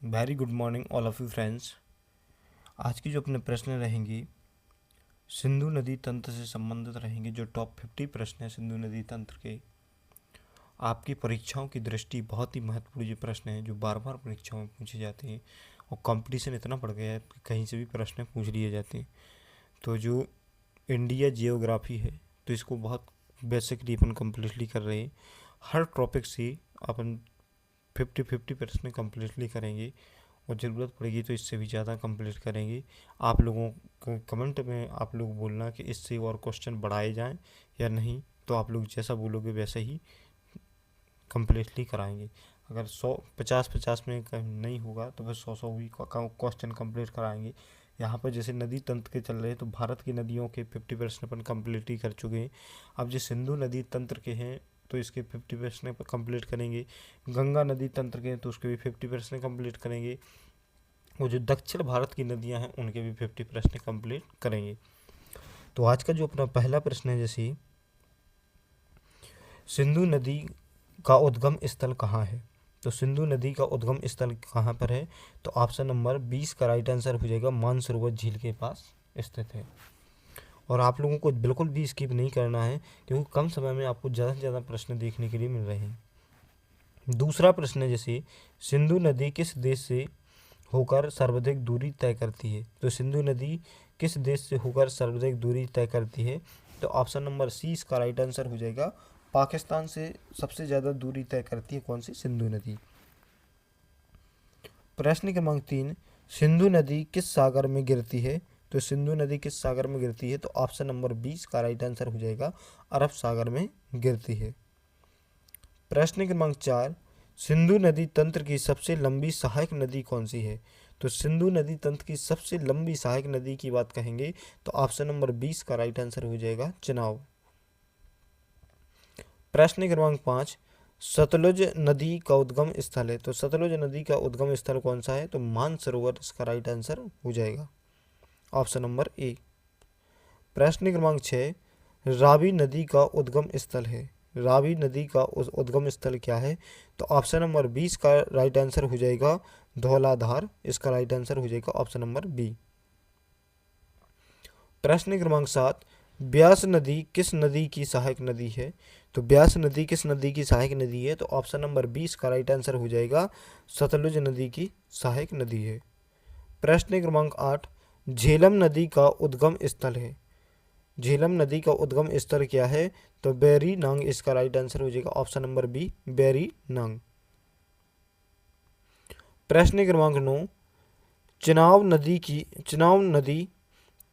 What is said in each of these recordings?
Very good morning all of you friends. आज की जो अपने प्रश्न रहेंगे सिंधु नदी तंत्र से संबंधित रहेंगे। जो टॉप 50 प्रश्न हैं सिंधु नदी तंत्र के, आपकी परीक्षाओं की दृष्टि बहुत ही महत्वपूर्ण ये प्रश्न हैं जो बार बार परीक्षाओं में पूछे जाते हैं और कंपटीशन इतना बढ़ गया है कि कहीं से भी प्रश्न पूछ लिए जाते हैं। तो जो इंडिया जियोग्राफी है तो इसको बहुत बेसिकली अपन कम्प्लीटली कर रहे हैं। हर टॉपिक से अपन 50-50 प्रश्न कम्प्लीटली करेंगे और ज़रूरत पड़ेगी तो इससे भी ज़्यादा कंप्लीट करेंगे। आप लोगों को कमेंट में आप लोग बोलना कि इससे और क्वेश्चन बढ़ाए जाएं या नहीं, तो आप लोग जैसा बोलोगे वैसे ही कम्प्लीटली कराएंगे। अगर 100-50-50 में नहीं होगा तो फिर 100 भी क्वेश्चन कंप्लीट कराएंगे। यहाँ पर जैसे नदी तंत्र के चल रहे हैं तो भारत की नदियों के 50 प्रश्न अपन कम्प्लीट ही कर चुके हैं। अब जो सिंधु नदी तंत्र के हैं तो इसके 50 प्रश्न कंप्लीट करेंगे। गंगा नदी तंत्र के हैं तो उसके भी 50 प्रश्न कंप्लीट करेंगे। और जो दक्षिण भारत की नदियां हैं उनके भी 50 प्रश्न कंप्लीट करेंगे। तो आज का जो अपना पहला प्रश्न है, जैसे सिंधु नदी का उद्गम स्थल कहाँ है। तो सिंधु नदी का उद्गम स्थल कहाँ पर है, तो ऑप्शन नंबर 20 का राइट आंसर हो जाएगा मानसरोवर झील के पास स्थित है। और आप लोगों को बिल्कुल भी स्किप नहीं करना है क्योंकि कम समय में आपको ज़्यादा से ज़्यादा प्रश्न देखने के लिए मिल रहे हैं। दूसरा प्रश्न है, जैसे सिंधु नदी किस देश से होकर सर्वाधिक दूरी तय करती है। तो सिंधु नदी किस देश से होकर सर्वाधिक दूरी तय करती है, तो ऑप्शन नंबर सी इसका राइट आंसर हो जाएगा। पाकिस्तान से सबसे ज़्यादा दूरी तय करती है कौन सी, सिंधु नदी। प्रश्न क्रमांक 3, सिंधु नदी किस सागर में गिरती है। तो सिंधु नदी किस सागर में गिरती है, तो ऑप्शन नंबर 20 का राइट आंसर हो जाएगा अरब सागर में गिरती है। प्रश्न क्रमांक 4, सिंधु नदी तंत्र की सबसे लंबी सहायक नदी कौन सी है। तो सिंधु नदी तंत्र की सबसे लंबी सहायक नदी की बात कहेंगे तो ऑप्शन नंबर 20 का राइट आंसर हो जाएगा चेनाब। प्रश्न क्रमांक 5, सतलुज नदी का उद्गम स्थल है। तो सतलुज नदी का उद्गम स्थल कौन सा है, तो मानसरोवर इसका राइट आंसर हो जाएगा ऑप्शन नंबर ए। प्रश्न क्रमांक 6, रावी नदी का उद्गम स्थल है। रावी नदी का उद्गम स्थल क्या है, तो ऑप्शन नंबर 20 का राइट आंसर हो जाएगा धौलाधार, इसका राइट आंसर हो जाएगा ऑप्शन नंबर बी। प्रश्न क्रमांक 7, ब्यास नदी किस नदी की सहायक नदी है। तो ब्यास नदी किस नदी की सहायक नदी है, तो ऑप्शन नंबर 20 का राइट आंसर हो जाएगा सतलुज नदी की सहायक नदी है। प्रश्न क्रमांक 8, झेलम नदी का उद्गम स्थल है। झेलम नदी का उद्गम स्थल क्या है, तो बैरी नांग, इसका राइट आंसर हो जाएगा ऑप्शन नंबर बी बैरी नांग। प्रश्न क्रमांक 9, चेनाब नदी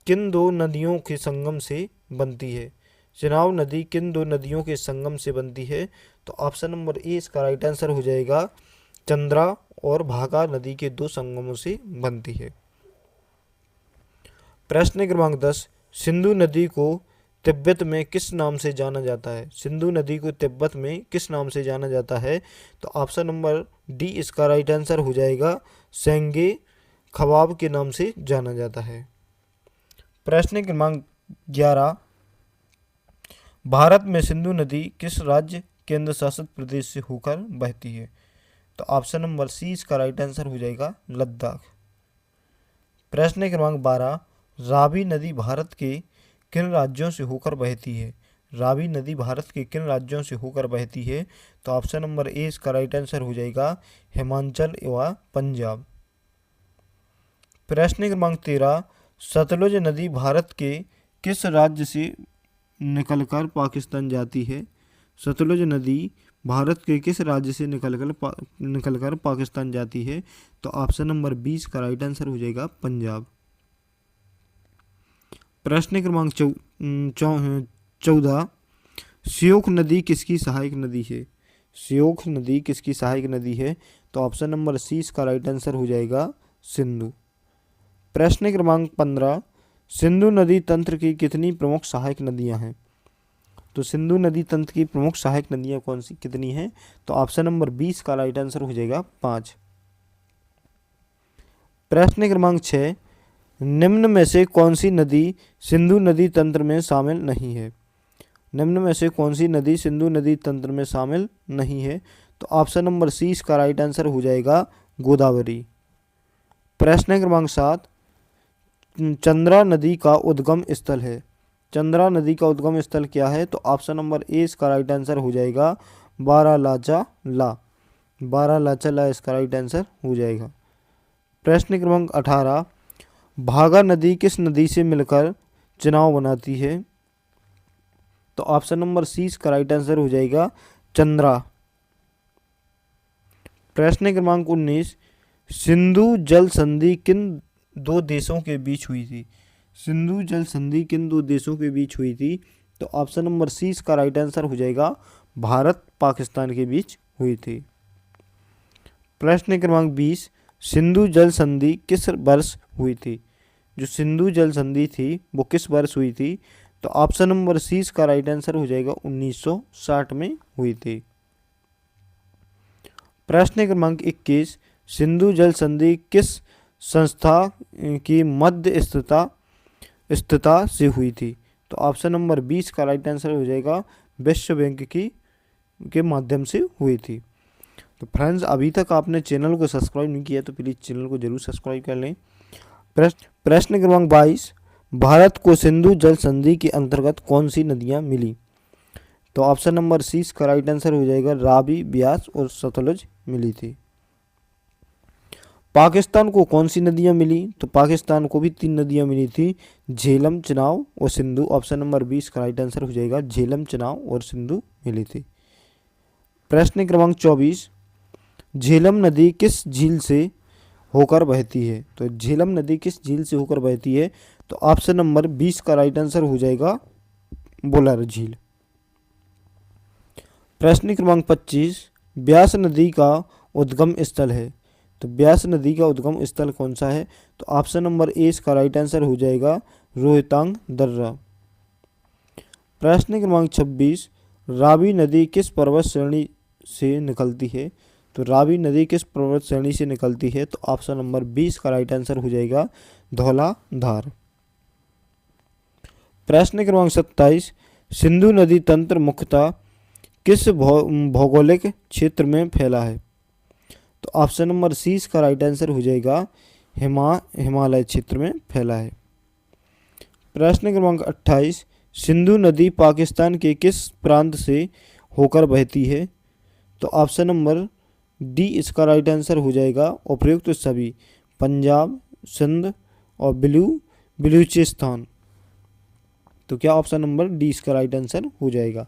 किन दो नदियों के संगम से बनती है। चेनाब नदी किन दो नदियों के संगम से बनती है, तो ऑप्शन नंबर ए इसका राइट आंसर हो जाएगा चंद्रा और भागा नदी के दो संगमों से बनती है। प्रश्न क्रमांक 10, सिंधु नदी को तिब्बत में किस नाम से जाना जाता है। सिंधु नदी को तिब्बत में किस नाम से जाना जाता है, तो ऑप्शन नंबर डी इसका राइट आंसर हो जाएगा सेंगे खवाब के नाम से जाना जाता है। प्रश्न क्रमांक 11, भारत में सिंधु नदी किस राज्य केंद्र शासित प्रदेश से होकर बहती है, तो ऑप्शन नंबर सी इसका राइट आंसर हो जाएगा लद्दाख। प्रश्न क्रमांक 12, रावी नदी भारत के किन राज्यों से होकर बहती है। रावी नदी भारत के किन राज्यों से होकर बहती है, तो ऑप्शन नंबर ए इसका राइट आंसर हो जाएगा हिमाचल व पंजाब। प्रश्न क्रमांक 13, सतलुज नदी भारत के किस राज्य से निकलकर पाकिस्तान जाती है। सतलुज नदी भारत के किस राज्य से निकलकर पाकिस्तान जाती है, तो ऑप्शन नंबर 20 का राइट आंसर हो जाएगा पंजाब। प्रश्न क्रमांक 14, श्योक नदी किसकी सहायक नदी है। श्योक नदी किसकी सहायक नदी है, तो ऑप्शन नंबर सी इसका राइट आंसर हो जाएगा सिंधु। प्रश्न क्रमांक 15, सिंधु नदी तंत्र की कितनी प्रमुख सहायक नदियां हैं। तो सिंधु नदी तंत्र की प्रमुख सहायक नदियां कौन सी कितनी हैं, तो ऑप्शन नंबर 20 का राइट आंसर हो जाएगा 5। प्रश्न क्रमांक 6, निम्न में से कौन सी नदी सिंधु नदी तंत्र में शामिल नहीं है। निम्न में से कौन सी नदी सिंधु नदी तंत्र में शामिल नहीं है, तो ऑप्शन नंबर सी इसका राइट आंसर हो जाएगा गोदावरी। प्रश्न क्रमांक 7, चंद्रा नदी का उद्गम स्थल है। चंद्रा नदी का उद्गम स्थल क्या है? तो ऑप्शन नंबर ए इसका राइट आंसर हो जाएगा बारालाचाला। बारालाचाला इसका राइट आंसर हो जाएगा। प्रश्न क्रमांक 18, भागा नदी किस नदी से मिलकर चुनाव बनाती है? तो ऑप्शन नंबर सी इसका राइट आंसर हो जाएगा चंद्रा। प्रश्न क्रमांक 19, सिंधु जल संधि किन दो देशों के बीच हुई थी? सिंधु जल संधि किन दो देशों के बीच हुई थी? तो ऑप्शन नंबर सी इसका राइट आंसर हो जाएगा भारत पाकिस्तान के बीच हुई थी। प्रश्न क्रमांक 20, सिंधु जल संधि किस वर्ष हुई थी? जो सिंधु जल संधि थी वो किस वर्ष हुई थी? तो ऑप्शन नंबर सी इसका राइट आंसर हो जाएगा 1960 में हुई थी। प्रश्न क्रमांक 21, सिंधु जल संधि किस संस्था की मध्य स्थिरता से हुई थी? तो ऑप्शन नंबर 20 का राइट आंसर हो जाएगा विश्व बैंक के माध्यम से हुई थी। तो फ्रेंड्स, अभी तक आपने चैनल को सब्सक्राइब नहीं किया तो प्लीज़ चैनल को जरूर सब्सक्राइब कर लें। प्रश्न क्रमांक 22, भारत को सिंधु जल संधि के अंतर्गत कौन सी नदियां मिली? तो ऑप्शन नंबर सी इसका राइट आंसर हो जाएगा रावी, ब्यास और सतलुज मिली थी। पाकिस्तान को कौन सी नदियां मिली? तो पाकिस्तान को भी 3 नदियां मिली थी, झेलम, चिनाब और सिंधु। ऑप्शन नंबर 20 का राइट आंसर हो जाएगा झेलम, चिनाब और सिंधु मिली थी। प्रश्न क्रमांक 24, झेलम नदी किस झील से होकर बहती है? तो झेलम नदी किस झील से होकर बहती है? तो ऑप्शन नंबर 20 का राइट आंसर हो जाएगा बुलर झील। प्रश्न क्रमांक 25, ब्यास नदी का उद्गम स्थल है। तो ब्यास नदी का उद्गम स्थल कौन सा है? तो ऑप्शन नंबर ए इसका राइट आंसर हो जाएगा रोहतांग दर्रा। प्रश्न क्रमांक 26, रावी नदी किस पर्वत श्रेणी से निकलती है? तो रावी नदी किस पर्वत श्रेणी से निकलती है? तो ऑप्शन नंबर 20 का राइट आंसर हो जाएगा धौलाधार। प्रश्न क्रमांक 27, सिंधु नदी तंत्र मुख्यतः किस भौगोलिक क्षेत्र में फैला है? तो ऑप्शन नंबर सी इसका राइट आंसर हो जाएगा हिमालय क्षेत्र में फैला है। प्रश्न क्रमांक 28, सिंधु नदी पाकिस्तान के किस प्रांत से होकर बहती है? तो ऑप्शन नंबर डी इसका राइट आंसर हो जाएगा उपयुक्त सभी, पंजाब, सिंध और बलूचिस्तान। तो क्या ऑप्शन नंबर डी इसका राइट आंसर हो जाएगा।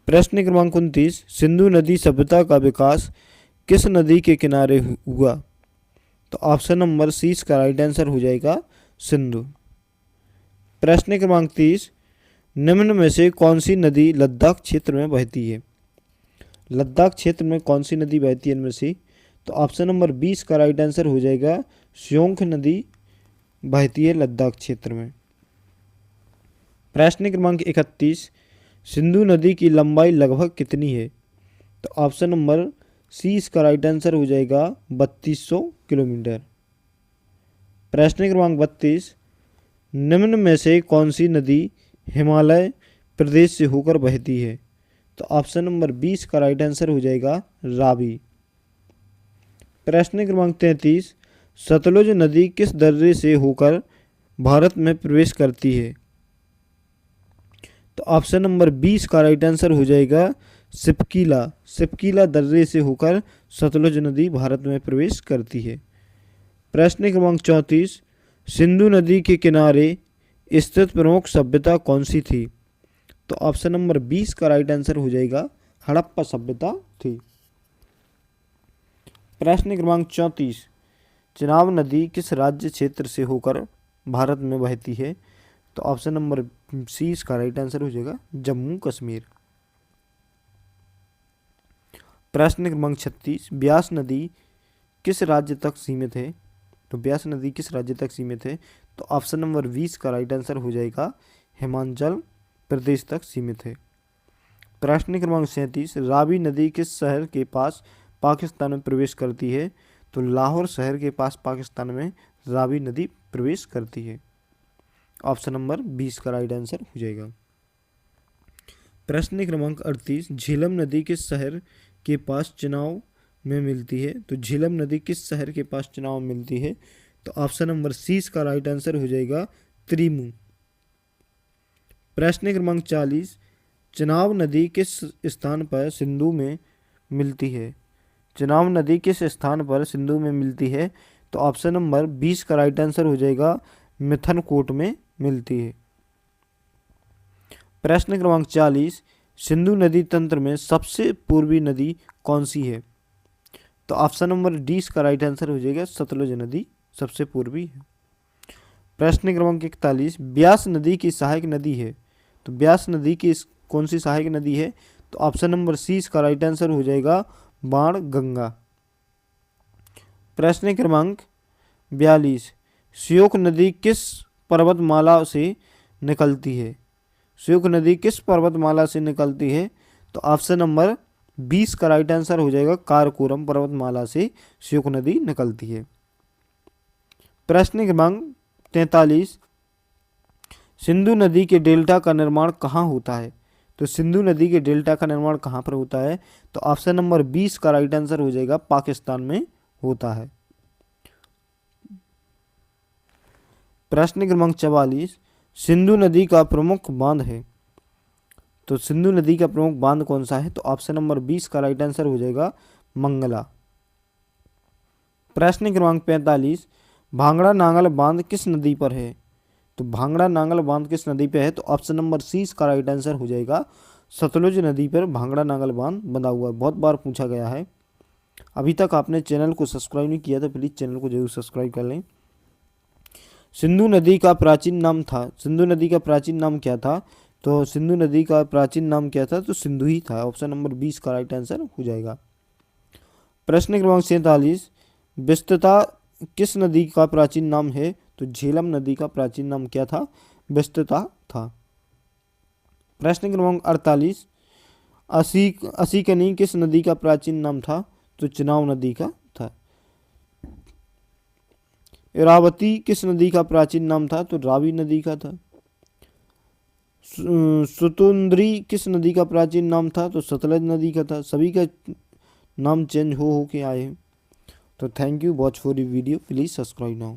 प्रश्न क्रमांक 29, सिंधु नदी सभ्यता का विकास किस नदी के किनारे हुआ? तो ऑप्शन नंबर सी इसका राइट आंसर हो जाएगा सिंधु। प्रश्न क्रमांक 30, निम्न में से कौन सी नदी लद्दाख क्षेत्र में बहती है? लद्दाख क्षेत्र में कौन सी नदी बहती है इनमें से? तो ऑप्शन नंबर 20 का राइट आंसर हो जाएगा स्योंख नदी बहती है लद्दाख क्षेत्र में। प्रश्न क्रमांक 31, सिंधु नदी की लंबाई लगभग कितनी है? तो ऑप्शन नंबर सी इसका राइट आंसर हो जाएगा 3200 किलोमीटर। प्रश्न क्रमांक 32, निम्न में से कौन सी नदी हिमालय प्रदेश से होकर बहती है? तो ऑप्शन नंबर 20 का राइट आंसर हो जाएगा रावी। प्रश्न क्रमांक 33, सतलुज नदी किस दर्रे से होकर भारत में प्रवेश करती है? तो ऑप्शन नंबर 20 का राइट आंसर हो जाएगा सिपकीला दर्रे से होकर सतलुज नदी भारत में प्रवेश करती है। प्रश्न क्रमांक 34, सिंधु नदी के किनारे स्थित प्रमुख सभ्यता कौन सी थी? तो ऑप्शन नंबर 20 का राइट आंसर हो जाएगा हड़प्पा सभ्यता थी। प्रश्न क्रमांक 34, चिनाब नदी किस राज्य क्षेत्र से होकर भारत में बहती है? तो ऑप्शन नंबर सी इसका राइट आंसर हो जाएगा जम्मू कश्मीर। प्रश्न क्रमांक 36, ब्यास नदी किस राज्य तक सीमित है? तो ब्यास नदी किस राज्य तक सीमित है? तो ऑप्शन नंबर 20 का राइट आंसर हो जाएगा हिमाचल प्रदेश तक सीमित है। प्रश्न क्रमांक 37, रावी नदी किस शहर के पास पाकिस्तान में प्रवेश करती है? तो लाहौर शहर के पास पाकिस्तान में रावी नदी प्रवेश करती है। ऑप्शन नंबर 20 का राइट आंसर हो जाएगा। प्रश्न क्रमांक 38, झेलम नदी किस शहर के पास चुनाव में मिलती है? तो झेलम नदी किस शहर के पास चुनाव में मिलती है? तो ऑप्शन नंबर सी इसका राइट आंसर हो जाएगा त्रिमु। प्रश्न क्रमांक 40, चेनाब नदी किस स्थान पर सिंधु में मिलती है? चेनाब नदी किस स्थान पर सिंधु में मिलती है? तो ऑप्शन नंबर 20 का राइट आंसर हो जाएगा मिथनकोट में मिलती है। प्रश्न क्रमांक 40, सिंधु नदी तंत्र में सबसे पूर्वी नदी कौन सी है? तो ऑप्शन नंबर डी इसका राइट आंसर हो जाएगा सतलुज नदी सबसे पूर्वी है। प्रश्न क्रमांक 41, ब्यास नदी की सहायक नदी है। तो ब्यास नदी की कौन सी सहायक नदी है? तो ऑप्शन नंबर सी इसका राइट आंसर हो जाएगा बाण गंगा। प्रश्न क्रमांक 42, श्योक नदी किस पर्वतमाला से निकलती है? श्योक नदी किस पर्वतमाला से निकलती है? तो ऑप्शन नंबर 20 का राइट आंसर हो जाएगा काराकोरम पर्वतमाला से श्योक नदी निकलती है। प्रश्न क्रमांक 43, सिंधु नदी के डेल्टा का निर्माण कहाँ होता है? तो सिंधु नदी के डेल्टा का निर्माण कहाँ पर होता है? तो ऑप्शन नंबर 20 का राइट आंसर हो जाएगा पाकिस्तान में होता है। प्रश्न क्रमांक 44, सिंधु नदी का प्रमुख बांध है। तो सिंधु नदी का प्रमुख बांध कौन सा है? तो ऑप्शन नंबर 20 का राइट आंसर हो जाएगा मंगला। प्रश्न क्रमांक 45, भांगड़ा नांगल बांध किस नदी पर है? तो भांगड़ा नांगल बांध किस नदी पर है? तो ऑप्शन नंबर सी इसका राइट आंसर हो जाएगा सतलुज नदी पर भांगड़ा नांगल बांध बंधा हुआ है। बहुत बार पूछा गया है। अभी तक आपने चैनल को सब्सक्राइब नहीं किया तो प्लीज़ चैनल को जरूर सब्सक्राइब कर लें। सिंधु नदी का प्राचीन नाम था, सिंधु नदी का प्राचीन नाम क्या था? तो सिंधु नदी का प्राचीन नाम क्या था? तो सिंधु ही था। ऑप्शन नंबर 20 का राइट आंसर हो जाएगा। प्रश्न क्रमांक 47, व्यस्तता किस नदी का प्राचीन नाम है? तो झेलम नदी का प्राचीन नाम क्या था? व्यस्तता था। प्रश्न क्रमांक 48, असीकनी किस नदी का प्राचीन नाम था? तो चेनाब नदी का था। इरावती किस नदी का प्राचीन नाम था? तो रावी नदी का था। सुतुंद्री किस नदी का प्राचीन नाम था? तो सतलज नदी का था। सभी का नाम चेंज हो के आए हैं। तो thank you watch for the video, please subscribe now.